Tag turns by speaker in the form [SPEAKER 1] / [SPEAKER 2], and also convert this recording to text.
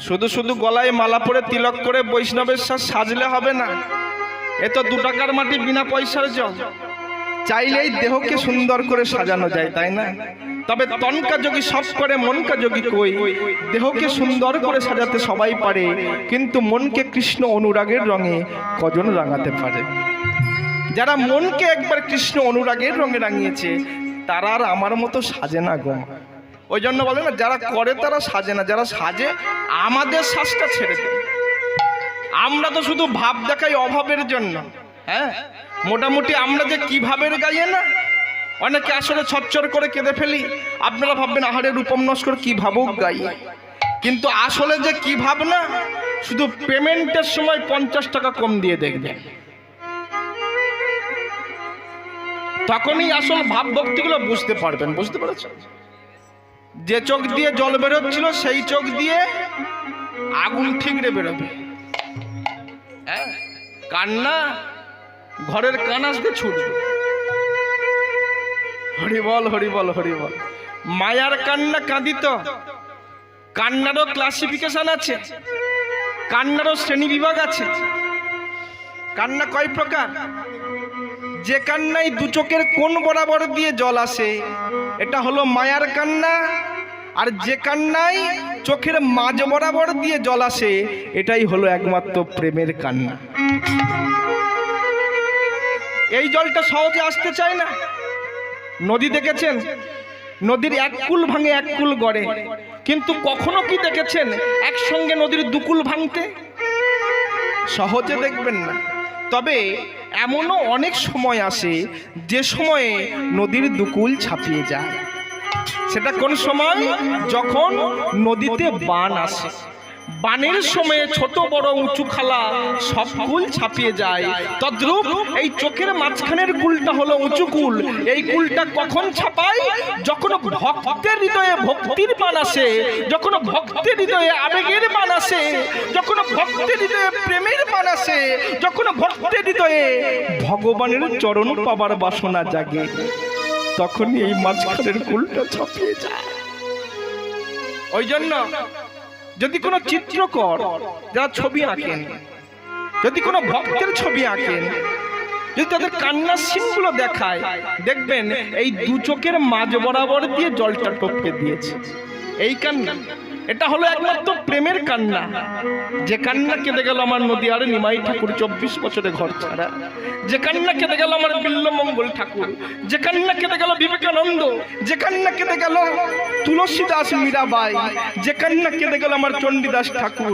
[SPEAKER 1] শুধু শুধু গলায় মালা পরে তিলক করে বৈষ্ণবের সাজলে হবে না। এ তো 2 টাকার মাটি, বিনা পয়সার জল। চাইলেই দেহকে সুন্দর করে সাজানো যায়, তাই না? তবে তনকা যোগী সব করে, মনকা যোগী কই। দেহকে সুন্দর করে সাজাতে সবাই পারে, কিন্তু মনকে কৃষ্ণ অনুরাগের রঙে কজন রাঙাতে পারে? যারা মনকে একবার কৃষ্ণ অনুরাগের রঙে রাঙিয়েছে তারা আর আমার মতো সাজে না গো। ওই জন্য বলে না, যারা করে তারা সাজে না, যারা সাজে আমাদের শ্বাসটা ছেড়ে দেয়। আমরা তো শুধু ভাব দেখাই অভাবের জন্য। হ্যাঁ, মোটামুটি আমরা যে কি ভাবের গাইয়ে না, অনেকে আসলে ছচ্ছর করে কেঁদে ফেলি। আপনারা ভাববেন আহারে রূপম নস্কর কি ভাবুক গাই, কিন্তু আসলে যে কি ভাব না, শুধু পেমেন্টের সময় 50 টাকা কম দিয়ে দেখবেন, তখনই আসল ভাব ভক্তিগুলো বুঝতে পারবেন। বুঝতে পেরেছেন? যে চোখ দিয়ে জল বেরোচ্ছিল সেই চোখ দিয়ে আগুন ঠিকরে বেরোবে। হ্যাঁ, কান্না ঘরের কানাস দিয়ে ছুটবে। হরিবল হরিবল হরিবল। মায়ার কান্না কাঁদিত। কান্নারও ক্লাসিফিকেশন আছে, কান্নারও শ্রেণী বিভাগ আছে। কান্না কয় প্রকার? যে কান্নায় 2 চোখের কোণ বরাবর দিয়ে জল আসে, এটা হলো মায়ার কান্না। আর যে কান্নায় চোখের মাঝ বরাবর দিয়ে জল আসে, এটাই হলো একমাত্র প্রেমের কান্না। এই জলটা সহজে আসতে চায় না। নদী দেখেছেন? নদীর এক কূল ভাঙে এক কূল গড়ে, কিন্তু কখনো কি দেখেছেন একসঙ্গে নদীর 2 কূল ভাঙতে? সহজে দেখবেন না। তবে এমনও অনেক সময় আসে যে সময়ে নদীর 2 কূল ছাপিয়ে যায়। সেটা কোন সময়? যখন নদীতে বান আসে। বানের সময়ে ছোট বড় উঁচু খালা সব কূল ছাপিয়ে যায়। তদ্রূপ এই চোখের মাঝখানের কূলটা হলো উঁচু কূল। এই কূলটা কখন ছাপায়? যখন ভক্তের হৃদয়ে ভক্তির বান আসে, যখন ভক্তের হৃদয়ে আবেগের বান আসে, যখন ভক্তের হৃদয়ে প্রেমের বান আসে, যখন ভক্তের হৃদয়ে ভগবানের চরণ পাবার বাসনা জাগে, তখনই এই মাঝখানের কূলটা ছাপিয়ে যায়। ওই জন্য যদি কোনো চিত্রকর যারা ছবি আঁকেন, যদি কোনো ভক্তের ছবি আঁকেন, যদি তাদের কান্নার সিনগুলো দেখায়, দেখবেন এই 2 চোখের মাঝ বরাবর দিয়ে জলটা টপকে দিয়েছে। এই কান্না, এটা হলো একমাত্র প্রেমের কান্না। যে কান্না কেঁদে গেল আমার নদীয়ার নিমাই ঠাকুর 24 বছরে ঘর ছাড়া, যে কান্না কেঁদে গেল আমার বিল্লমঙ্গল ঠাকুর, যে কান্না কেঁদে গেল বিবেকানন্দ, যে কান্না কেঁদে গেল তুলসীদাস মীরাবাই, যে কান্না কেঁদে গেল আমার চণ্ডীদাস ঠাকুর,